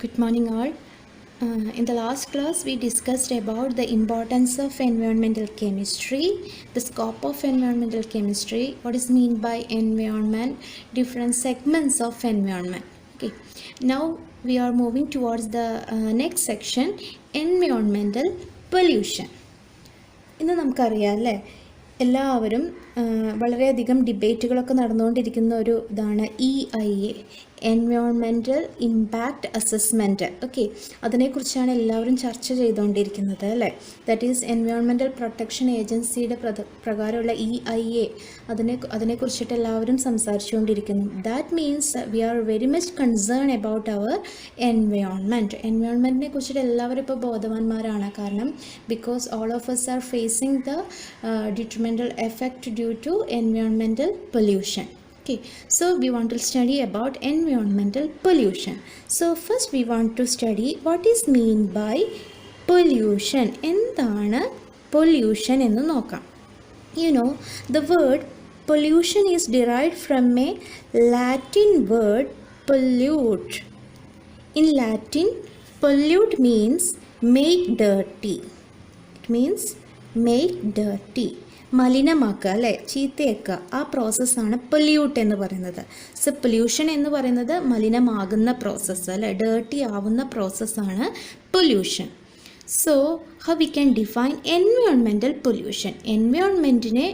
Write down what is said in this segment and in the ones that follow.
Good morning all. In the last class we discussed about the importance of environmental chemistry, the scope of environmental chemistry, what is meant by environment, different segments of environment. Okay. Now we are moving towards the next section, environmental pollution. ഇന്ന് നമുക്കറിയാം അല്ലേ, എല്ലാവരും വളരെയധികം ഡിബേറ്റുകളൊക്കെ നടന്നുകൊണ്ടിരിക്കുന്ന ഒരു ഇതാണ് EIA, environmental impact assessment. Okay, അതിനെക്കുറിച്ചാണ് എല്ലാവരും ചർച്ച ചെയ്തുകൊണ്ടിരിക്കുന്നത് അല്ലേ. ദാറ്റ് ഈസ് എൻവയോൺമെൻറ്റൽ പ്രൊട്ടക്ഷൻ ഏജൻസിയുടെ പ്രകാരമുള്ള EIA, അതിനെക്കുറിച്ചിട്ട് എല്ലാവരും സംസാരിച്ചുകൊണ്ടിരിക്കുന്നു. That means we are very much concern about our എൻവയോൺമെൻറ്റിനെ കുറിച്ചിട്ട് എല്ലാവരും ഇപ്പോൾ ബോധവാന്മാരാണ്. കാരണം because all of us are facing the detrimental effect due to environmental pollution. Okay, so we want to study about environmental pollution. So first we want to study what is mean by pollution. എന്താണ് pollution എന്ന് നോക്കാം. You know, the word pollution is derived from a Latin word pollute. In Latin, pollute means make dirty. It means make dirty, മലിനമാക്കുക അല്ലേ, ചീത്തയാക്കുക. ആ പ്രോസസ്സാണ് pollute എന്ന് പറയുന്നത്. So pollution എന്ന് പറയുന്നത് മലിനമാകുന്ന പ്രോസസ്സ് അല്ലേ, ഡേർട്ടി ആവുന്ന പ്രോസസ്സാണ് pollution. So how we can define environmental pollution. എൻവയോൺമെൻറ്റിനെ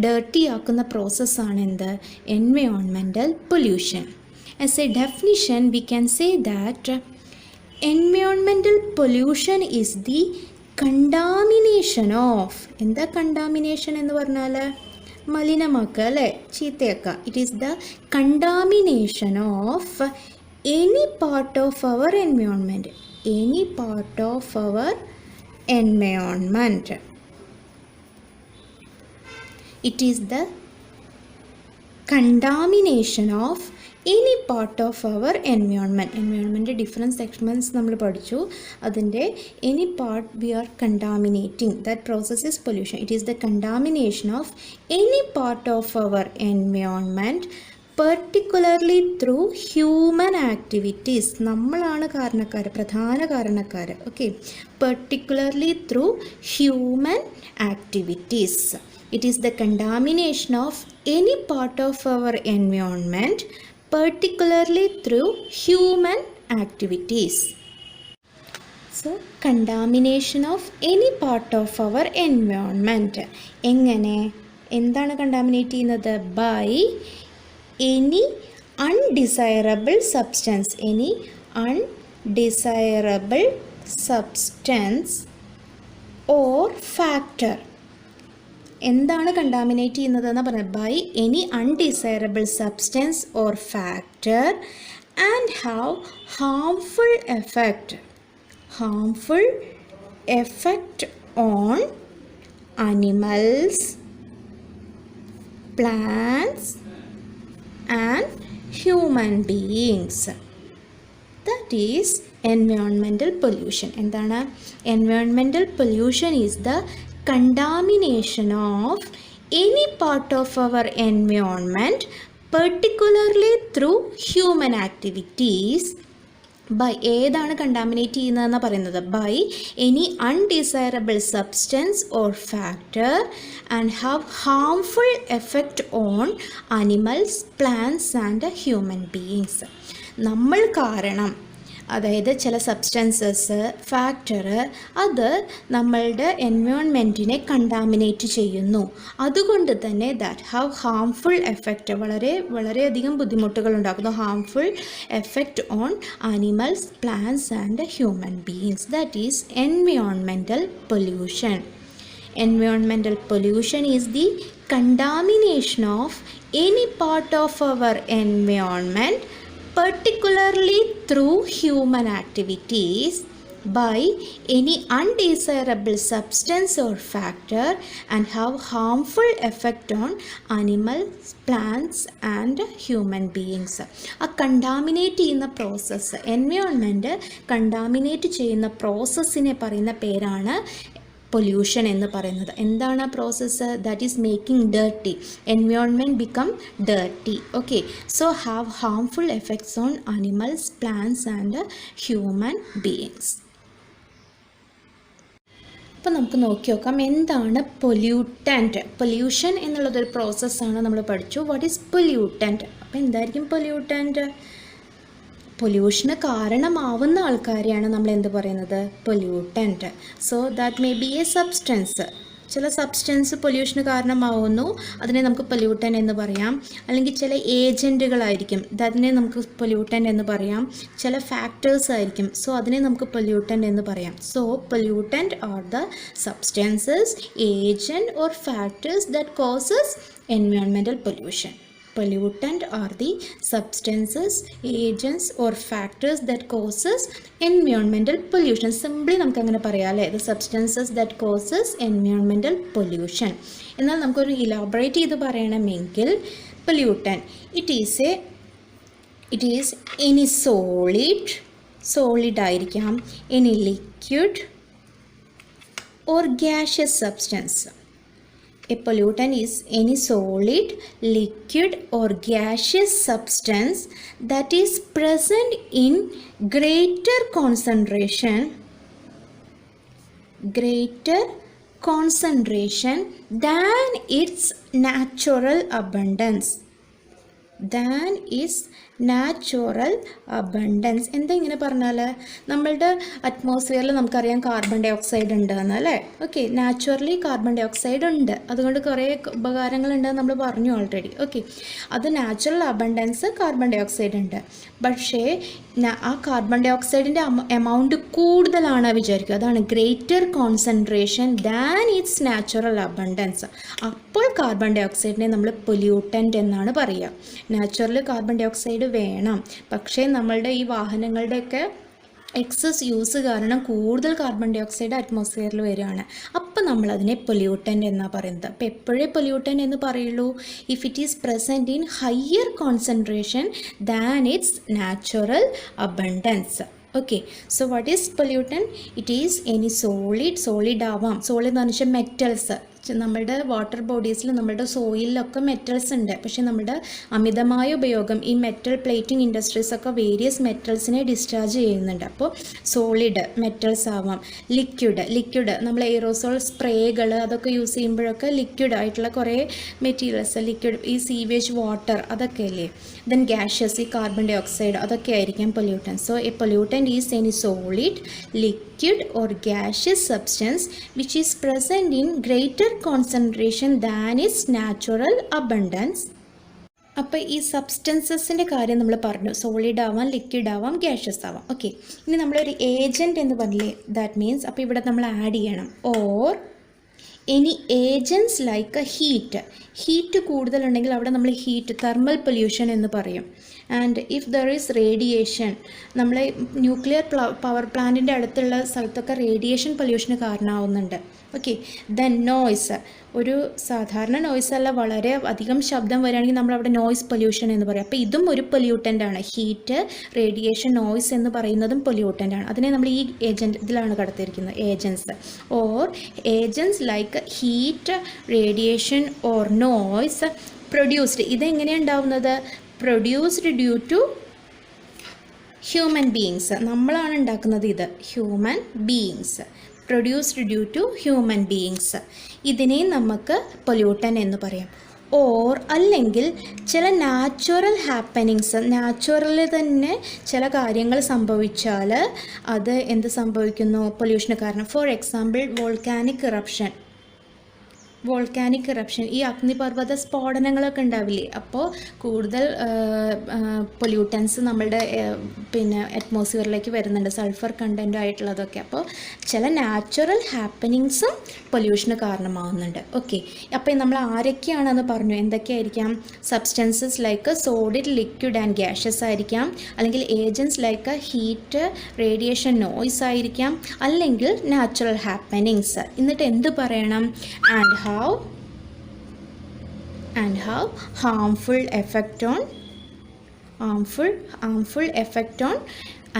ഡേർട്ടി ആക്കുന്ന പ്രോസസ്സാണ് എന്ത്, environmental pollution. As a definition we can say that environmental pollution is the contamination of, എന്താ കണ്ടാമിനേഷൻ എന്ന് പറഞ്ഞാൽ മലിനമാക്കുക അല്ലേ, ചീത്തയാക്കുക. It is the contamination of any part of our environment, any part of our environment. It is the contamination of any part of our environment. Environment different segments നമ്മൾ പഠിച്ചു. അതിൻ്റെ any part we are contaminating, that process is pollution. It is the contamination of any part of our environment, particularly through human activities. നമ്മളാണ് കാരണക്കാർ, പ്രധാന കാരണക്കാർ. Okay, particularly through human activities. It is the contamination of any part of our environment, particularly through human activities. So, contamination of any part of our environment. എങ്ങനെ, എന്താണ് contaminate ചെയ്യുന്നത്? By any undesirable substance, any undesirable substance or factor. എന്താണ് contaminate ചെയ്യുന്നത് എന്ന് പറഞ്ഞത്? By any undesirable substance or factor and have harmful effect on animals, plants and human beings. That is environmental pollution. എന്താണ്? Environmental pollution is the contamination of any part of our environment, particularly through human activities. By ഏതാണ് contaminate ചെയ്യുന്നതെന്ന് പറയുന്നത്? By any undesirable substance or factor and have harmful effect on animals, plants and human beings. നമ്മൾ കാരണം, അതായത് ചില substances, factor, അത് നമ്മളുടെ എൻവയോൺമെൻറ്റിനെ contaminate ചെയ്യുന്നു. അതുകൊണ്ട് തന്നെ ദാറ്റ് ഹാവ് ഹാംഫുൾ എഫക്റ്റ്, വളരെയധികം ബുദ്ധിമുട്ടുകൾ ഉണ്ടാക്കുന്നു. Harmful effect on animals, plants and human beings. That is environmental pollution. Environmental pollution is the contamination of any part of our environment, particularly through human activities, by any undesirable substance or factor and have harmful effect on animals, plants and human beings. ആ contaminate ചെയ്യുന്ന process, environment contaminate ചെയ്യുന്ന പ്രോസസ്സിനെ പറയുന്ന പേരാണ് pollution എന്ന് പറയുന്നത്. എന്താണ് ആ process? That is making dirty, environment become dirty. Okay, so have harmful effects on animals, plants and human beings. അപ്പോൾ നമുക്ക് നോക്കി നോക്കാം എന്താണ് പൊല്യൂട്ടൻറ്റ്. പൊല്യൂഷൻ എന്നുള്ളതൊരു പ്രോസസ്സാണ്, നമ്മൾ പഠിച്ചു. What is pollutant? അപ്പോൾ എന്തായിരിക്കും പൊല്യൂട്ടൻറ്റ്? പൊല്യൂഷന് കാരണമാവുന്ന ആൾക്കാരെയാണ് നമ്മൾ എന്ത് പറയുന്നത്? Pollutant. So that may be A substance. ചില സബ്സ്റ്റൻസ് പൊല്യൂഷന് കാരണമാവുന്നു, അതിനെ നമുക്ക് പൊല്യൂട്ടൻ എന്ന് പറയാം. അല്ലെങ്കിൽ ചില ഏജൻറ്റുകളായിരിക്കും, അതിനെ നമുക്ക് പൊല്യൂട്ടൻ എന്ന് പറയാം. ചില ഫാക്ടേഴ്സ് ആയിരിക്കും, സോ അതിനെ നമുക്ക് പൊല്യൂട്ടൻ എന്ന് പറയാം. So pollutant are the substances, agent or factors that causes environmental pollution. Pollutant are the substances, agents or factors that causes environmental pollution. Simply നമുക്ക് അങ്ങനെ പറയാം അല്ലേ, the substances that causes environmental pollution. എന്നാൽ നമുക്കൊരു elaborate ചെയ്ത് പറയണമെങ്കിൽ pollutant it is any solid ആയിരിക്കാം, any liquid or gaseous substance. A pollutant is any solid, liquid or gaseous substance that is present in greater concentration than its natural abundance. എന്താ ഇങ്ങനെ പറഞ്ഞാൽ? നമ്മളുടെ അറ്റ്മോസ്ഫിയറിൽ നമുക്കറിയാം കാർബൺ ഡൈ ഓക്സൈഡ് ഉണ്ടെന്ന് അല്ലേ. Okay, naturally carbon dioxide ഉണ്ട്, അതുകൊണ്ട് കുറേ ഉപകാരങ്ങളുണ്ടെന്ന് നമ്മൾ പറഞ്ഞു ഓൾറെഡി. ഓക്കെ, അത് natural abundance carbon dioxide ഉണ്ട്. പക്ഷേ ആ കാർബൺ ഡൈ ഓക്സൈഡിൻ്റെ എമൗണ്ട് കൂടുതലാണ് വിചാരിക്കുക, അതാണ് greater concentration than it's natural abundance. അപ്പോൾ കാർബൺ ഡൈ ഓക്സൈഡിനെ നമ്മൾ പൊല്യൂട്ടൻ്റ് എന്നാണ് പറയുക. നാച്ചുറൽ കാർബൺ ഡൈ ഓക്സൈഡ് വേണം, പക്ഷേ നമ്മളുടെ ഈ വാഹനങ്ങളുടെയൊക്കെ എക്സസ് യൂസ് കാരണം കൂടുതൽ കാർബൺ ഡൈ ഓക്സൈഡ് അറ്റ്മോസ്ഫിയറിൽ വരികയാണ്. അപ്പം നമ്മളതിനെ പൊല്യൂട്ടൻ്റ് എന്നാണ് പറയുന്നത്. അപ്പോൾ എപ്പോഴേ പൊല്യൂട്ടൻ്റ് എന്ന് പറയുള്ളൂ? If it is present in higher concentration than it's natural abundance. Okay, so what is pollutant? It is any solid ആവാം. സോളിഡ് എന്ന് വെച്ചാൽ മെറ്റൽസ്. നമ്മുടെ വാട്ടർ ബോഡീസിൽ, നമ്മുടെ സോയിലൊക്കെ മെറ്റൽസ് ഉണ്ട്. പക്ഷേ നമ്മുടെ അമിതമായ ഉപയോഗം, ഈ മെറ്റൽ പ്ലേറ്റിംഗ് ഇൻഡസ്ട്രീസൊക്കെ വേരിയസ് മെറ്റൽസിനെ ഡിസ്ചാർജ് ചെയ്യുന്നുണ്ട്. അപ്പോൾ സോളിഡ് മെറ്റൽസ് ആവാം. ലിക്വിഡ് നമ്മൾ എയറോസോൾ സ്പ്രേകൾ അതൊക്കെ യൂസ് ചെയ്യുമ്പോഴൊക്കെ ലിക്വിഡ് ആയിട്ടുള്ള കുറേ മെറ്റീരിയൽസ്, ലിക്വിഡ് ഈ സീവേജ് വാട്ടർ അതൊക്കെ അല്ലേ. ദെൻ ഗ്യാഷ്യസ്, ഈ കാർബൺ ഡൈ ഓക്സൈഡ് അതൊക്കെ ആയിരിക്കാം pollutant. So A pollutant is any solid, liquid or gaseous substance which is present in greater concentration than its natural abundance. അപ്പോൾ ഈ സബ്സ്റ്റൻസസിൻ്റെ കാര്യം നമ്മൾ പറഞ്ഞു. സോളിഡ് ആവാം, ലിക്വിഡ് ആവാം, ഗ്യാഷ്യസ് ആവാം. ഓക്കെ, ഇനി നമ്മളൊരു ഏജൻറ്റ് എന്ന് പറഞ്ഞില്ലേ, ദാറ്റ് മീൻസ് അപ്പോൾ ഇവിടെ നമ്മൾ ആഡ് ചെയ്യണം or any agents like heat കൂടുതലുണ്ടെങ്കിൽ അവിടെ നമ്മൾ ഹീറ്റ്, തെർമൽ പൊല്യൂഷൻ എന്ന് പറയും. And if there is radiation, നമ്മൾ ന്യൂക്ലിയർ പവർ പ്ലാന്റിൻ്റെ അടുത്തുള്ള സ്ഥലത്തൊക്കെ റേഡിയേഷൻ പൊല്യൂഷന് കാരണമാവുന്നുണ്ട്. ഓക്കെ, ദെൻ നോയ്സ്, ഒരു സാധാരണ നോയ്സ് അല്ല, വളരെ അധികം ശബ്ദം വരികയാണെങ്കിൽ നമ്മളവിടെ നോയ്സ് പൊല്യൂഷൻ എന്ന് പറയും. അപ്പോൾ ഇതും ഒരു പൊല്യൂട്ടൻ്റ് ആണ്. ഹീറ്റ്, റേഡിയേഷൻ, നോയ്സ് എന്ന് പറയുന്നതും പൊല്യൂട്ടൻ്റ് ആണ്. അതിനെ നമ്മൾ ഈ ഇതിലാണ് കടത്തിയിരിക്കുന്നത്, agents. Or agents like heat, radiation or noise produced. ഇതെങ്ങനെയാണ് ഉണ്ടാവുന്നത്? Produced due to human beings. നമ്മളാണ് ഉണ്ടാക്കുന്നത് ഇത്, human beings. Produced due to human beings. ഇതിനെ നമുക്ക് പൊല്യൂട്ടൻ എന്ന് പറയാം. ഓർ അല്ലെങ്കിൽ ചില നാച്ചുറൽ ഹാപ്പനിങ്സ്, നാച്ചുറലിൽ തന്നെ ചില കാര്യങ്ങൾ സംഭവിച്ചാൽ അത് എന്ത് സംഭവിക്കുന്നു? പൊല്യൂഷന് കാരണം. ഫോർ എക്സാമ്പിൾ വോൾക്കാനിക് ഇറപ്ഷൻ, ഈ അഗ്നിപർവ്വത സ്ഫോടനങ്ങളൊക്കെ ഉണ്ടാവില്ലേ, അപ്പോൾ കൂടുതൽ പൊല്യൂട്ടൻസ് നമ്മളുടെ അറ്റ്മോസ്ഫിയറിലേക്ക് വരുന്നുണ്ട്, സൾഫർ കണ്ടൻ്റ് ആയിട്ടുള്ളതൊക്കെ. അപ്പോൾ ചില നാച്ചുറൽ ഹാപ്പനിങ്സും പൊല്യൂഷന് കാരണമാവുന്നുണ്ട്. ഓക്കെ, അപ്പോൾ നമ്മൾ ആരൊക്കെയാണെന്ന് പറഞ്ഞു. എന്തൊക്കെയായിരിക്കാം? Substances like solid, liquid and gaseous ആയിരിക്കാം. അല്ലെങ്കിൽ agents like heat, radiation, noise ആയിരിക്കാം. അല്ലെങ്കിൽ നാച്ചുറൽ ഹാപ്പനിങ്സ്. എന്നിട്ട് എന്ത് പറയണം? and have harmful effect on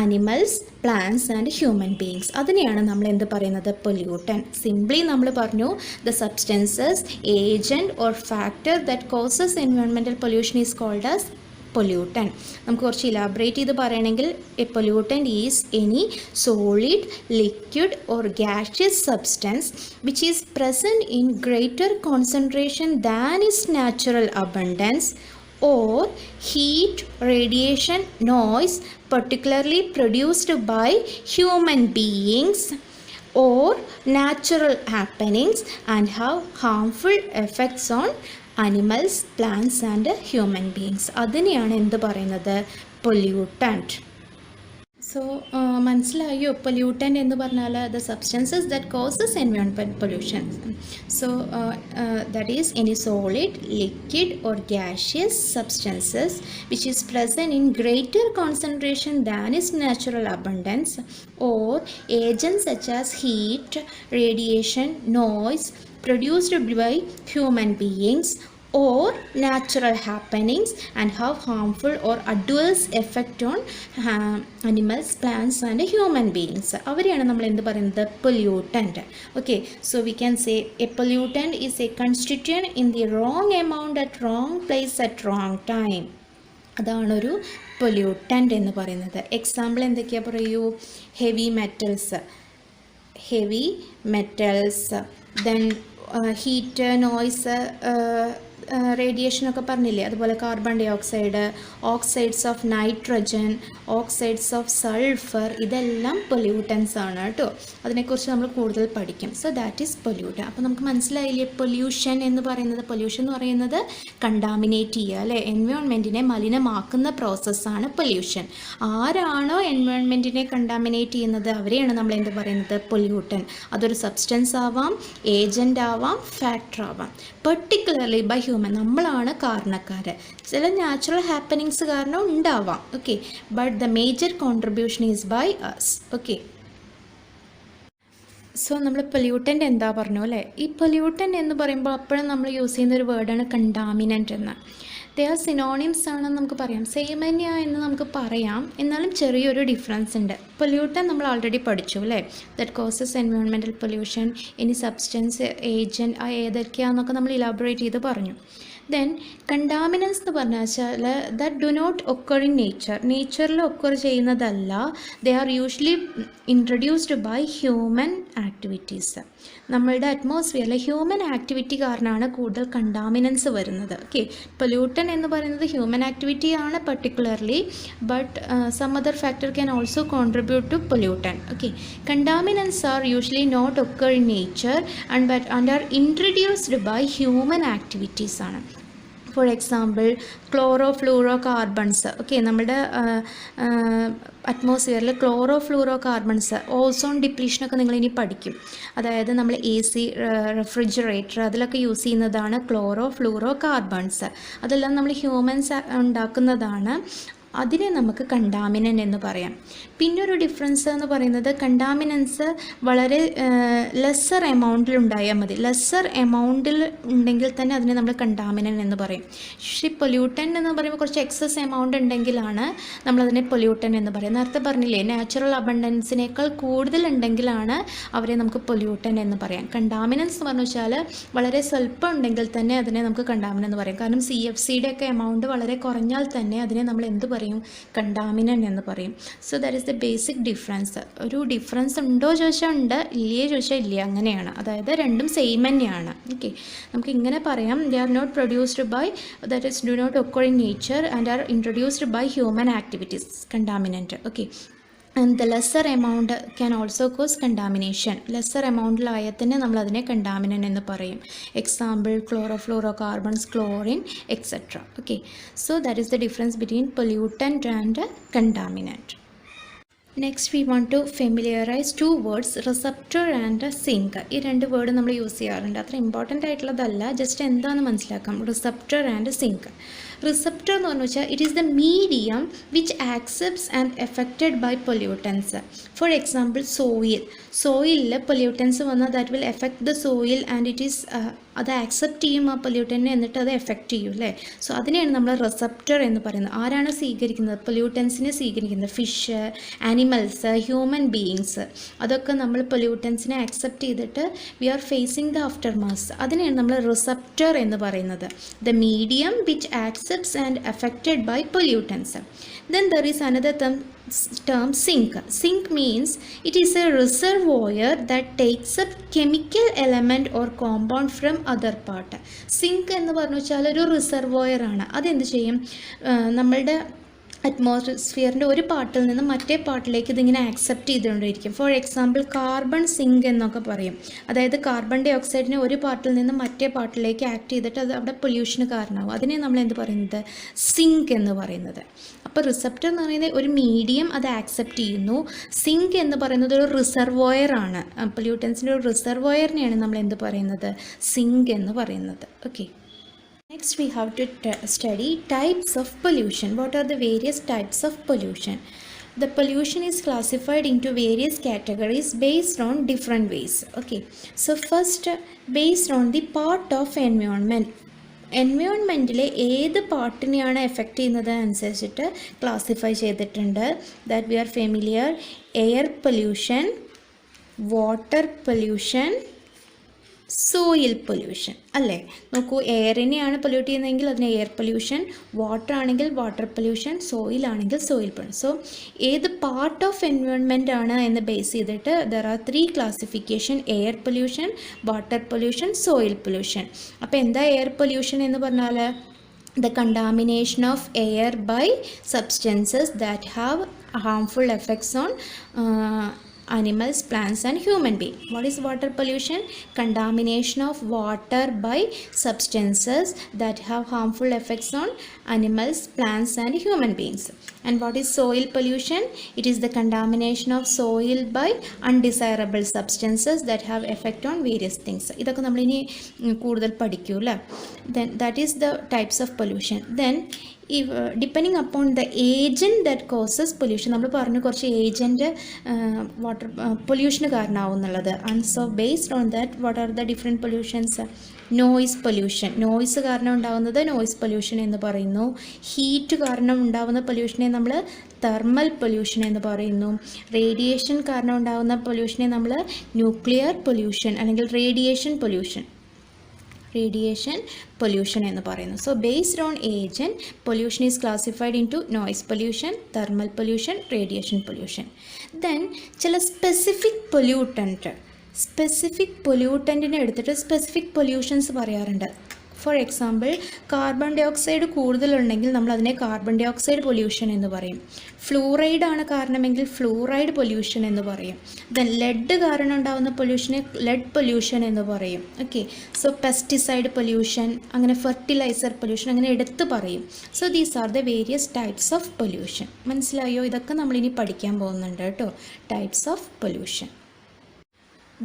animals, plants and human beings. അതിനെയാണ് നമ്മൾ എന്ത് പറയുന്നത്? പൊല്യൂട്ടൻ. സിംപ്ലി നമ്മൾ പറഞ്ഞു the substances, agent or factor that causes environmental pollution is called as pollutant. നമുക്ക് കുറച്ച് ഇലാബറേറ്റ് ചെയ്ത് പറയണമെങ്കിൽ a pollutant is any solid, liquid or gaseous substance which is present in greater concentration than its natural abundance, or heat, radiation, noise particularly produced by human beings or natural happenings and have harmful effects on animals, plants and human beings. അതിനെയാണ് എന്ത് പറയുന്നത്? Pollutant. So മനസ്സിലായോ? Pollutant എന്ന് പറഞ്ഞാൽ the substances that causes environment pollution. So that is any solid, liquid or gaseous substances which is present in greater concentration than its natural abundance, or agents such as heat, radiation, noise produced by human beings or natural happenings and have harmful or adverse effect on animals, plants and human beings. അവരെയാണ് നമ്മൾ എന്ത് പറയുന്നത്? Pollutant. Okay, so we can say a pollutant is a constituent in the wrong amount at wrong place at wrong time. അതാണൊരു pollutant എന്ന് പറയുന്നത്. Example എന്തൊക്കെയാണ് പറയൂ? Heavy metals, then heat, noise, റേഡിയേഷനൊക്കെ പറഞ്ഞില്ലേ? അതുപോലെ carbon dioxide, oxides of nitrogen, oxides of sulphur, ഇതെല്ലാം pollutants ആണ് കേട്ടോ. അതിനെക്കുറിച്ച് നമ്മൾ കൂടുതൽ പഠിക്കും. So that is pollutant. അപ്പോൾ നമുക്ക് മനസ്സിലായില്ലേ പൊല്യൂഷൻ എന്ന് പറയുന്നത്? പൊല്യൂഷൻ എന്ന് പറയുന്നത് കണ്ടാമിനേറ്റ് ചെയ്യുക അല്ലേ? എൻവയോൺമെൻറ്റിനെ മലിനമാക്കുന്ന പ്രോസസ്സാണ് പൊല്യൂഷൻ. ആരാണോ എൻവയോൺമെൻറ്റിനെ കണ്ടാമിനേറ്റ് ചെയ്യുന്നത് അവരെയാണ് നമ്മൾ എന്ത് പറയുന്നത്? പൊല്യൂട്ടൻ. അതൊരു സബ്സ്റ്റൻസ് ആവാം, ഏജൻ്റ് ആവാം, ഫാക്ടർ ആവാം. പെർട്ടിക്കുലർലി ബൈ ഹ്യൂമൻ, നമ്മളാണ് കാരണക്കാർ. ചില നാച്ചുറൽ ഹാപ്പനിങ്സ് കാരണം ഉണ്ടാവാം, okay, but the major contribution is by us. Okay, so നമ്മൾ പൊല്യൂട്ടൻ്റ് എന്താ പറഞ്ഞു അല്ലേ? ഈ പൊല്യൂട്ടൻ്റ് എന്ന് പറയുമ്പോൾ അപ്പോഴും നമ്മൾ യൂസ് ചെയ്യുന്ന ഒരു വേർഡാണ് കണ്ടാമിനൻ്റ് എന്ന്. ദേ ആർ സിനോണിംസ് ആണെന്ന് നമുക്ക് പറയാം, സെയിം തന്നെയാ എന്ന് നമുക്ക് പറയാം, എന്നാലും ചെറിയൊരു ഡിഫറൻസ് ഉണ്ട്. പൊല്യൂട്ടൻ നമ്മൾ ഓൾറെഡി പഠിച്ചു അല്ലേ? ദറ്റ് കോസസ് എൻവയോൺമെൻറ്റൽ പൊല്യൂഷൻ, ഇനി സബ്സ്റ്റൻസ്, ഏജൻറ്റ്, ആ ഏതൊക്കെയാണെന്നൊക്കെ നമ്മൾ ഇലാബറേറ്റ് ചെയ്ത് പറഞ്ഞു. ദെൻ കണ്ടാമിനൻസ് എന്ന് പറഞ്ഞാൽ വെച്ചാൽ that do not occur in നേച്ചറിൽ ഒക്കർ ചെയ്യുന്നതല്ല. They are usually introduced by human activities. നമ്മളുടെ അറ്റ്മോസ്ഫിയറിലെ ഹ്യൂമൻ ആക്ടിവിറ്റി കാരണമാണ് കൂടുതൽ കണ്ടാമിനൻസ് വരുന്നത്. ഓക്കെ, പൊല്യൂട്ടൻ എന്ന് പറയുന്നത് ഹ്യൂമൻ ആക്ടിവിറ്റി ആണ് particularly, but some other factor can also contribute to pollutant. Okay, contaminants are usually not occur in nature and are introduced by human activities ആണ്. For example chlorofluorocarbons. Okay, നമ്മുടെ അറ്റ്മോസ്ഫിയറിൽ chlorofluorocarbons, ozone ഡിപ്ലീഷനൊക്കെ നിങ്ങളിനി പഠിക്കും. അതായത് നമ്മൾ AC, refrigerator അതിലൊക്കെ use ചെയ്യുന്നതാണ് ക്ലോറോ ഫ്ലൂറോ കാർബൺസ്. അതെല്ലാം നമ്മൾ ഹ്യൂമൻസ് ഉണ്ടാക്കുന്നതാണ്. അതിനെ നമുക്ക് കണ്ടാമിനൻ്റ് എന്ന് പറയാം. പിന്നൊരു ഡിഫറൻസ് എന്ന് പറയുന്നത് കണ്ടാമിനൻസ് വളരെ ലെസ്സർ എമൗണ്ടിൽ ഉണ്ടായാൽ മതി. ലെസ്സർ എമൗണ്ടിൽ ഉണ്ടെങ്കിൽ തന്നെ അതിനെ നമ്മൾ കണ്ടാമിനൻ്റ് എന്ന് പറയും. പക്ഷേ പൊല്യൂട്ടൻ എന്ന് പറയുമ്പോൾ കുറച്ച് എക്സസ് എമൗണ്ട് ഉണ്ടെങ്കിലാണ് നമ്മളതിനെ പൊല്യൂട്ടൻ എന്ന് പറയും. നേരത്തെ പറഞ്ഞില്ലേ, നാച്ചുറൽ അബണ്ടൻസിനേക്കാൾ കൂടുതൽ ഉണ്ടെങ്കിലാണ് അവരെ നമുക്ക് പൊല്യൂട്ടൻ എന്ന് പറയാം. കണ്ടാമിനൻസ് എന്ന് പറഞ്ഞു വെച്ചാൽ വളരെ സ്വല്പം ഉണ്ടെങ്കിൽ തന്നെ അതിനെ നമുക്ക് കണ്ടാമിനൻ്റ് എന്ന് പറയും. കാരണം CFCയുടെ ഒക്കെ എമൗണ്ട് വളരെ കുറഞ്ഞാൽ തന്നെ അതിനെ നമ്മൾ എന്ത് പറയും? കണ്ടാമിനൻ്റ് എന്ന് പറയും. So that is the basic difference. ഒരു ഡിഫറൻസ് ഉണ്ടോ ചോദിച്ചാൽ ഉണ്ട്, ഇല്ലയോ ചോദിച്ചാൽ ഇല്ല, അങ്ങനെയാണ്. അതായത് രണ്ടും സെയിം തന്നെയാണ്. ഓക്കെ, നമുക്ക് ഇങ്ങനെ പറയാം, they are not produced by, that is do not occur in nature and are introduced by human activities, contaminant. Okay, and the lesser amount can also cause contamination. lesser amountലായാൽ തന്നെ നമ്മൾ അതിനെ contaminant എന്ന് പറയും. example chlorofluorocarbons, chlorine, etc. okay, so that is the difference between pollutant and contaminant. Next we want to familiarize two words, receptor and sink. ഈ രണ്ട് word നമ്മൾ use ചെയ്യാറുണ്ട്. അത്ര ഇമ്പോർട്ടൻ്റ് ആയിട്ടുള്ളതല്ല, ജസ്റ്റ് എന്താണെന്ന് മനസ്സിലാക്കാം. Receptor and zinc. റിസപ്റ്റർ എന്ന് പറഞ്ഞു വെച്ചാൽ it is the medium which accepts and affected by pollutants. For example സോയിലിൽ പൊല്യൂട്ടൻസ് വന്നാൽ that will affect the soil and it is അത് ആക്സെപ്റ്റ് ചെയ്യും ആ പൊല്യൂട്ടനെ, എന്നിട്ട് അത് എഫക്റ്റ് ചെയ്യും അല്ലേ. സോ അതിനെയാണ് നമ്മൾ റിസപ്റ്റർ എന്ന് പറയുന്നത്. ആരാണ് സ്വീകരിക്കുന്നത്? പൊല്യൂട്ടൻസിനെ സ്വീകരിക്കുന്നത്. ഫിഷ്, ആനിമൽസ്, ഹ്യൂമൻ ബീയിങ്സ്, അതൊക്കെ നമ്മൾ പൊല്യൂട്ടൻസിനെ ആക്സെപ്റ്റ് ചെയ്തിട്ട് we are facing the aftermath. അതിനെയാണ് നമ്മൾ റിസപ്റ്റർ എന്ന് പറയുന്നത്. The medium which accepts and affected by pollutants. Then there is another term sink. Sink means it is a reservoir that takes up chemical element or compound from other part. Sink എന്ന് പറഞ്ഞു വെച്ചാൽ ഒരു reservoir ആണ്. അതെന്ത് ചെയ്യും? നമ്മളുടെ അറ്റ്മോസ്ഫിയറിൻ്റെ ഒരു പാർട്ടിൽ നിന്ന് മറ്റേ പാർട്ടിലേക്ക് ഇതിങ്ങനെ ആക്സെപ്റ്റ് ചെയ്തുകൊണ്ടിരിക്കും. ഫോർ എക്സാമ്പിൾ കാർബൺ സിങ്ക് എന്നൊക്കെ പറയും. അതായത് കാർബൺ ഡൈ ഓക്സൈഡിനെ ഒരു പാർട്ടിൽ നിന്ന് മറ്റേ പാർട്ടിലേക്ക് ആക്ട് ചെയ്തിട്ട് അത് അവിടെ പൊല്യൂഷന് കാരണമാകും. അതിനെ നമ്മൾ എന്ത് പറയുന്നത്? സിങ്ക് എന്ന് പറയുന്നത്. അപ്പോൾ റിസപ്റ്റർ എന്ന് പറയുന്നത് ഒരു മീഡിയം അത് ആക്സെപ്റ്റ് ചെയ്യുന്നു. സിങ്ക് എന്ന് പറയുന്നത് ഒരു റിസർവോയർ ആണ്. പൊല്യൂട്ടൻസിൻ്റെ ഒരു റിസർവോയറിനെയാണ് നമ്മൾ എന്ത് പറയുന്നത്? സിങ്ക് എന്ന് പറയുന്നത്. Okay. Next we have to study types of pollution. What are the various types of pollution? The pollution is classified into various categories based on different ways. Okay. So first, based on the part of environment. എൻവയോൺമെൻറ്റിലെ ഏത് പാർട്ടിനെയാണ് effect ചെയ്യുന്നത് അനുസരിച്ചിട്ട് classify ചെയ്തിട്ടുണ്ട്. That we R familiar. Air pollution, water pollution, soil pollution അല്ലേ. നോക്കൂ, എയറിനെയാണ് pollute ചെയ്യുന്നതെങ്കിൽ അതിന് air pollution, water ആണെങ്കിൽ water pollution, soil ആണെങ്കിൽ സോയിൽ പൊല്യൂഷൻ. സോ ഏത് പാർട്ട് ഓഫ് എൻവയോൺമെൻ്റ് ആണ് എന്ന് ബേസ് ചെയ്തിട്ട് there are 3 classification: air pollution, water pollution, soil pollution. അപ്പോൾ എന്താ എയർ പൊല്യൂഷൻ എന്ന് പറഞ്ഞാൽ? the contamination of air by substances that have harmful effects on animals, plants and human being. What is water pollution? Contamination of water by substances that have harmful effects on animals, plants and human beings. And what is soil pollution? It is the contamination of soil by undesirable substances that have effect on various things. ഇതൊക്കെ നമ്മൾ ഇനി കൂടുതൽ പഠിക്കൂല. Then that is the types of pollution. Then if depending upon the agent that causes pollution, നമ്മൾ പറഞ്ഞു കുറച്ച് agent water പൊല്യൂഷന് കാരണമാവും എന്നുള്ളത്. And so based on that what are the different pollutions? Noise pollution, noise കാരണം ഉണ്ടാകുന്നത് noise pollution എന്ന് പറയുന്നു. Heat കാരണം ഉണ്ടാകുന്ന പൊല്യൂഷനെ നമ്മൾ തെർമൽ പൊല്യൂഷൻ എന്ന് പറയുന്നു. റേഡിയേഷൻ കാരണം ഉണ്ടാകുന്ന പൊല്യൂഷനെ നമ്മൾ ന്യൂക്ലിയർ പൊല്യൂഷൻ അല്ലെങ്കിൽ റേഡിയേഷൻ പൊല്യൂഷൻ എന്ന് പറയുന്നു. So based on agent pollution is classified into noise pollution, thermal pollution, radiation pollution. Then ചില സ്പെസിഫിക് പൊല്യൂട്ടൻറ്റിനെ എടുത്തിട്ട് സ്പെസിഫിക് പൊല്യൂഷൻസ് പറയാറുണ്ട്. For example, carbon dioxide കൂടുതലുണ്ടെങ്കിൽ നമ്മൾ അതിനെ കാർബൺ ഡൈ ഓക്സൈഡ് പൊല്യൂഷൻ എന്ന് പറയും. ഫ്ലൂറൈഡ് ആണ് കാരണമെങ്കിൽ ഫ്ലൂറൈഡ് പൊല്യൂഷൻ എന്ന് പറയും. ദെൻ ലെഡ് കാരണം ഉണ്ടാകുന്ന പൊല്യൂഷനെ ലെഡ് പൊല്യൂഷൻ എന്ന് പറയും. ഓക്കെ. സോ പെസ്റ്റിസൈഡ് പൊല്യൂഷൻ, അങ്ങനെ ഫെർട്ടിലൈസർ പൊല്യൂഷൻ, അങ്ങനെ എടുത്ത് പറയും. So these are the various types of pollution. മനസ്സിലായോ? ഇതൊക്കെ നമ്മളിനി പഠിക്കാൻ പോകുന്നുണ്ട് കേട്ടോ, types of pollution.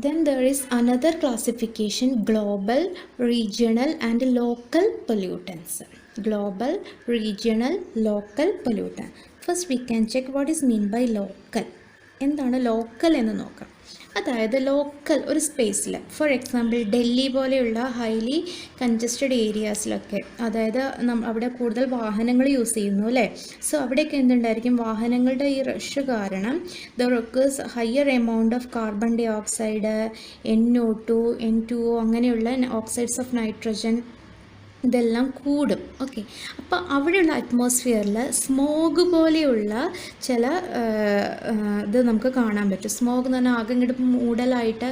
Then there is another classification: global, regional and local pollutants. Global, regional, local pollutant. First we can check what is mean by local. എന്താണ് local എന്ന് നോക്കാം. അതായത് ലോക്കൽ ഒരു സ്പേസിൽ, ഫോർ എക്സാമ്പിൾ ഡൽഹി പോലെയുള്ള ഹൈലി കൺജസ്റ്റഡ് ഏരിയാസിലൊക്കെ, അതായത് അവിടെ കൂടുതൽ വാഹനങ്ങൾ യൂസ് ചെയ്യുന്നു അല്ലേ. സോ അവിടെയൊക്കെ എന്തുണ്ടായിരിക്കും? വാഹനങ്ങളുടെ ഈ റഷ് കാരണം the requires higher amount of carbon dioxide, NO2, N2O അങ്ങനെയുള്ള ഓക്സൈഡ്സ് ഓഫ് നൈട്രജൻ, ഇതെല്ലാം കൂടും. ഓക്കെ. അപ്പോൾ അവിടെയുള്ള അറ്റ്മോസ്ഫിയറിൽ സ്മോഗ് പോലെയുള്ള ചില ഇത് നമുക്ക് കാണാൻ പറ്റും. സ്മോഗ് എന്ന് പറഞ്ഞാൽ ആകെ ഇങ്ങോട്ട് മൂടലായിട്ട്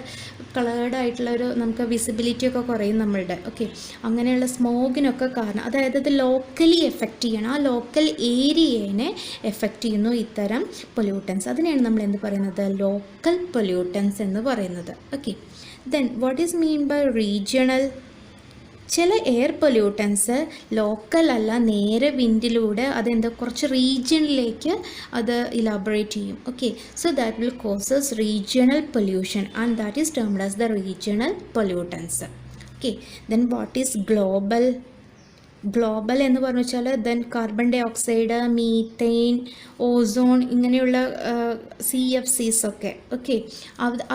കളേർഡായിട്ടുള്ള ഒരു നമുക്ക് വിസിബിലിറ്റി ഒക്കെ കുറയും നമ്മളുടെ. ഓക്കെ. അങ്ങനെയുള്ള സ്മോഗിനൊക്കെ കാരണം, അതായത് ഇത് ലോക്കലി എഫക്റ്റ് ചെയ്യണം, ആ ലോക്കൽ ഏരിയനെ എഫക്റ്റ് ചെയ്യുന്നു ഇത്തരം പൊല്യൂട്ടൻസ്. അതിനെയാണ് നമ്മൾ എന്ത് പറയുന്നത്? ലോക്കൽ പൊല്യൂട്ടൻസ് എന്ന് പറയുന്നത്. Okay. Then what is mean by regional? ചില എയർ പൊല്യൂട്ടൻസ് ലോക്കൽ അല്ല, നേരെ വിൻഡിലൂടെ അതെന്താ കുറച്ച് റീജിയണിലേക്ക് അത് ഇലാബറേറ്റ് ചെയ്യും. Okay. So that will causes regional pollution and that is termed as the regional pollutants. Okay. Then what is global? Global എന്ന് പറഞ്ഞു വെച്ചാൽ then carbon dioxide, methane, ozone, ഇങ്ങനെയുള്ള CFCs ഒക്കെ ഓക്കെ,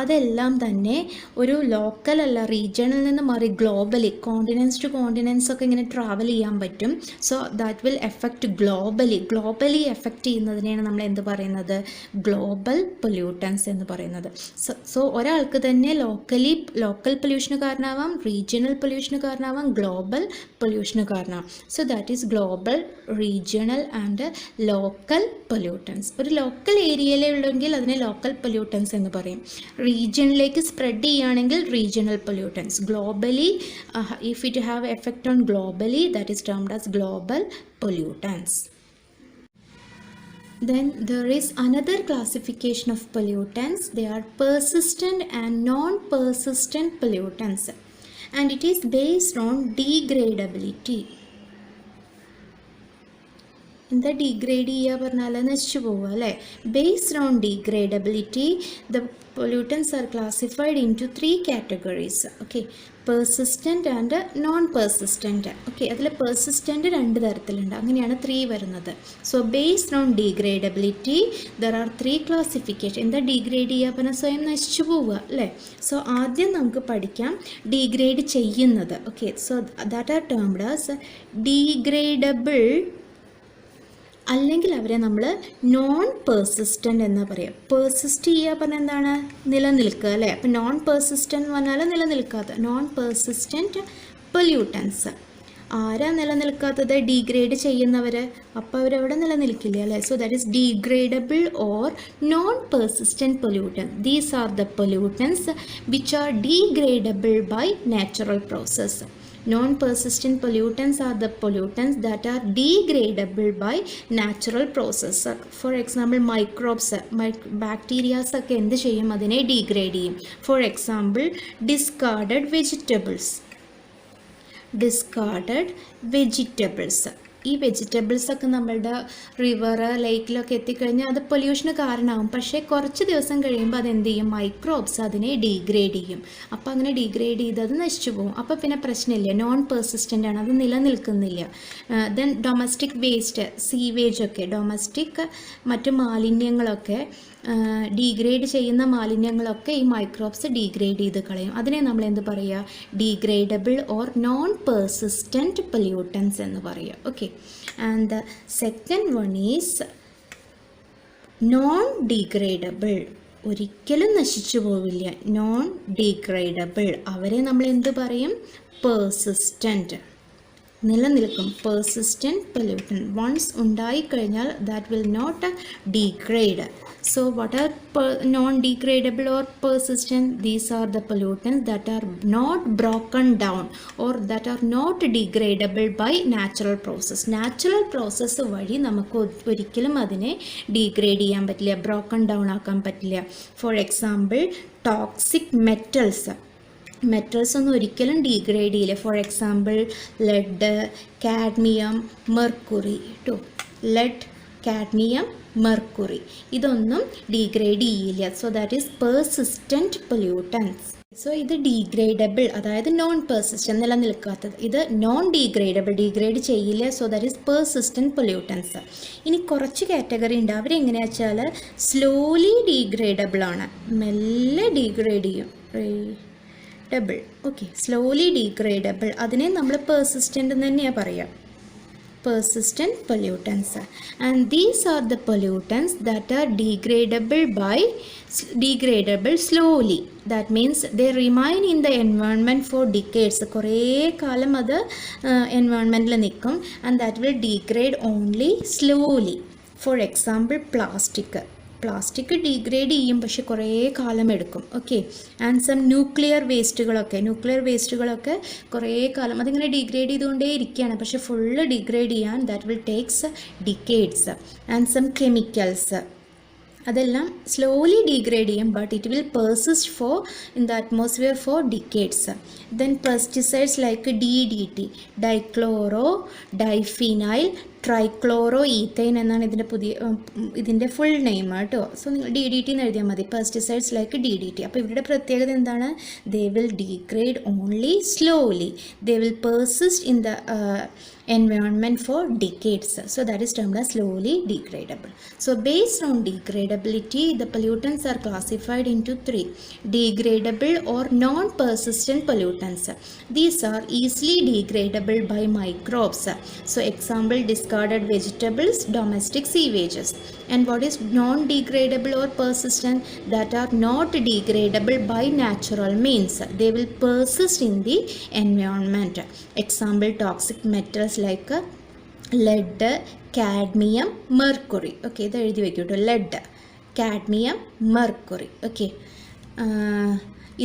അതെല്ലാം തന്നെ ഒരു ലോക്കൽ അല്ല, റീജിയണിൽ നിന്ന് മാറി ഗ്ലോബലി, കോണ്ടിനെൻസ് ടു കോണ്ടിനെൻസ് ഒക്കെ ഇങ്ങനെ ട്രാവൽ ചെയ്യാൻ പറ്റും. So that will affect globally affect ചെയ്യുന്നതിനെയാണ് നമ്മൾ എന്ത് പറയുന്നത്, ഗ്ലോബൽ പൊല്യൂട്ടൻസ് എന്ന് പറയുന്നത്. സോ ഒരാൾക്ക് തന്നെ ലോക്കൽ പൊല്യൂഷന് കാരണമാവാം, റീജിയണൽ പൊല്യൂഷന് കാരണമാവാം, ഗ്ലോബൽ പൊല്യൂഷന് കാരണമാവാം. So that is global, regional and local pollutants. ഒരു ലോക്കൽ ഏരിയയിലുള്ളെങ്കിൽ അതിനെ ലോക്കൽ പൊല്യൂട്ടൻസ് എന്ന് പറയും. റീജിയണിലേക്ക് സ്പ്രെഡ് ചെയ്യുകയാണെങ്കിൽ regional pollutants. Globally, if it have effect on globally, that is termed as global pollutants. Then there is another classification of pollutants. They are persistent and non-persistent pollutants, and it is based on degradability. എന്താ degrade ചെയ്യുക പറഞ്ഞാൽ നശിച്ചു പോവുക അല്ലേ. Based on degradability the pollutants are classified into 3 categories. Okay, persistent and non-persistent. Okay, അതിൽ persistent 2 തരത്തിലുണ്ട്, അങ്ങനെയാണ് 3 വരുന്നത്. So based on degradability there are 3 classification. എന്താ ഡീഗ്രേഡ് ചെയ്യുക പറഞ്ഞാൽ സ്വയം നശിച്ചു പോവുക അല്ലേ. സോ ആദ്യം നമുക്ക് പഠിക്കാം ഡീഗ്രേഡ് ചെയ്യുന്നത്. Okay, so that are termed as degradable, അല്ലെങ്കിൽ അവരെ നമ്മൾ നോൺ പെർസിസ്റ്റൻ്റ് എന്ന് പറയാം. പെർസിസ്റ്റ് ചെയ്യുക പറഞ്ഞാൽ എന്താണ്, നിലനിൽക്കുക അല്ലേ. അപ്പോൾ നോൺ പെർസിസ്റ്റൻ്റ് എന്ന് പറഞ്ഞാൽ നിലനിൽക്കാത്ത, നോൺ പെർസിസ്റ്റൻ്റ് പൊല്യൂട്ടൻസ്. ആരാ നിലനിൽക്കാത്തത്, ഡീഗ്രേഡ് ചെയ്യുന്നവർ. അപ്പോൾ അവരവിടെ നിലനിൽക്കില്ല അല്ലേ. So that is degradable or non persistent pollutants. These are the pollutants which are degradable by natural process. Non-persistent pollutants are the pollutants that are degradable by natural process. For example, microbes, bacterias ഒക്കെ എന്ത് ചെയ്യും, അതിനെ degrade ചെയ്യും. For example discarded vegetables. ഈ vegetables ഒക്കെ നമ്മളുടെ river, ലേക്കിലൊക്കെ എത്തിക്കഴിഞ്ഞാൽ അത് പൊല്യൂഷന് കാരണമാകും. പക്ഷേ കുറച്ച് ദിവസം കഴിയുമ്പോൾ അതെന്ത് ചെയ്യും, മൈക്രോബ്സ് അതിനെ ഡീഗ്രേഡ് ചെയ്യും. അപ്പോൾ അങ്ങനെ ഡീഗ്രേഡ് ചെയ്ത് അത് നശിച്ചു പോകും. അപ്പോൾ പിന്നെ പ്രശ്നമില്ല, നോൺ പെർസിസ്റ്റൻ്റ് ആണ്, അത് നിലനിൽക്കുന്നില്ല. ദെൻ ഡൊമസ്റ്റിക് വേസ്റ്റ്, സീവേജ് ഒക്കെ, ഡൊമസ്റ്റിക് മറ്റു മാലിന്യങ്ങളൊക്കെ, ഡീഗ്രേഡ് ചെയ്യുന്ന മാലിന്യങ്ങളൊക്കെ ഈ മൈക്രോബ്സ് ഡീഗ്രേഡ് ചെയ്ത് കളയും. അതിനെ നമ്മൾ എന്ത് പറയുക, degradable or non persistent pollutants എന്ന് പറയുക. Okay, and the second one is known degradable. ഒരിക്കലും നശിച്ചു പോവില്ല, നോൺ ഡീഗ്രേഡബിൾ. അവരെ നമ്മൾ എന്ത് പറയും, പെർസിസ്റ്റൻറ്റ്, നിലനിൽക്കും. പെർസിസ്റ്റൻറ്റ് പൊല്യൂട്ടൻ വൺസ് ഉണ്ടായിക്കഴിഞ്ഞാൽ that will not degrade. So what are non-degradable or persistent? These are the pollutants that are not broken down or that are not degradable by natural process. Natural process വഴി നമുക്ക് ഒരിക്കലും അതിനെ degrade ചെയ്യാൻ പറ്റില്ല, broken down ആക്കാൻ പറ്റില്ല. For example toxic metals ഒന്നും ഒരിക്കലും ഡീഗ്രേഡ് ചെയ്യില്ല. For example lead, cadmium, mercury ട്ടോ. ലെഡ്, കാഡ്മിയം, മെർക്കുറി ഇതൊന്നും ഡീഗ്രേഡ് ചെയ്യില്ല. So that is persistent pollutants. So ഇത് ഡീഗ്രേഡബിൾ, അതായത് നോൺ പെർസിസ്റ്റൻറ്റ്, നിലനിൽക്കാത്തത്. ഇത് നോൺ ഡീഗ്രേഡബിൾ, ഡീഗ്രേഡ് ചെയ്യില്ല. So that is persistent pollutants. ഇനി കുറച്ച് കാറ്റഗറി ഉണ്ട്. അവരെങ്ങനെയാ വെച്ചാൽ സ്ലോലി ഡീഗ്രേഡബിൾ ആണ്, മെല്ലെ ഡീഗ്രേഡ് ചെയ്യും. ഓക്കെ, സ്ലോലി ഡീഗ്രേഡബിൾ, അതിനെ നമ്മൾ പെർസിസ്റ്റൻ്റ് എന്ന് തന്നെയാണ് പറയുക, persistent pollutants. And these are the pollutants that are degradable slowly. That means they remain in the environment for decades. കുറേ കാലം അത് എൻവയോൺമെൻറ്റിൽ നിൽക്കും. And that will degrade only slowly. For example, plastic degrade ചെയ്യും, പക്ഷെ കുറേ കാലം എടുക്കും. ഓക്കെ, ആൻഡ് സം ന്യൂക്ലിയർ വേസ്റ്റുകളൊക്കെ കുറേ കാലം അതിങ്ങനെ ഡീഗ്രേഡ് ചെയ്തുകൊണ്ടേ ഇരിക്കുകയാണ്, പക്ഷെ ഫുള്ള് ഡീഗ്രേഡ് ചെയ്യാൻ that will takes decades. And some chemicals, അതെല്ലാം സ്ലോലി ഡീഗ്രേഡ് ചെയ്യും, but it will persist in the atmosphere for decades. Then pesticides like DDT, dichloro, diphenyl, trichloro ethane എന്നാണ് ഇതിൻ്റെ ഫുൾ നെയിം കേട്ടോ. So നിങ്ങൾ DDT എന്ന് എഴുതിയാൽ മതി, പെസ്റ്റിസൈഡ്സ് ലൈക്ക് DDT. അപ്പോൾ ഇവരുടെ പ്രത്യേകത എന്താണ്? They will degrade only slowly, they will persist in the environment for decades. So that is termed as slowly degradable. So based on degradability, the pollutants are classified into 3: degradable or non-persistent pollutants. These are easily degradable by microbes. So example, discarded vegetables, domestic sewages. And what is non-degradable or persistent? That are not degradable by natural means. They will persist in the environment. Example, toxic metals like lead, cadmium, mercury. Okay, ഇത് എഴുതി വെക്കൂട്ടോ, lead, cadmium, mercury. Okay,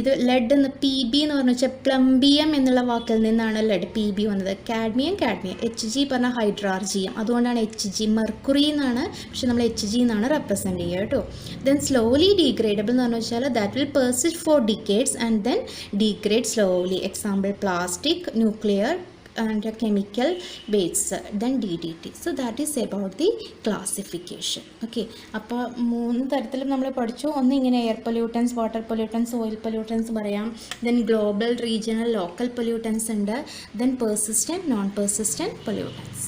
ഇത് lead എന്ന് PB എന്ന് പറഞ്ഞു വെച്ചാൽ പ്ലംബിയം എന്നുള്ള വാക്കിൽ നിന്നാണ് ലെഡ് PB വന്നത്. കാഡ്മിയം HG പറഞ്ഞാൽ ഹൈഡ്രാർജിയം, അതുകൊണ്ടാണ് HG. മെർക്കുറി എന്നാണ്, പക്ഷെ നമ്മൾ HG എന്നാണ് റെപ്രസെൻറ്റ് ചെയ്യുക കേട്ടോ. ദെൻ സ്ലോലി ഡീഗ്രേഡബിൾ എന്ന് പറഞ്ഞു വെച്ചാൽ that will persist for decades and then degrade slowly. Example, plastic, nuclear and chemical waste, then DDT. So that is about the classification. Okay, അപ്പോൾ 3 തരത്തിലും നമ്മൾ പഠിച്ചു. ഒന്ന് ഇങ്ങനെ air pollutants, water pollutants, oil pollutants പറയാം. Then global, regional, local pollutants ഉണ്ട്. Then persistent, non persistent pollutants.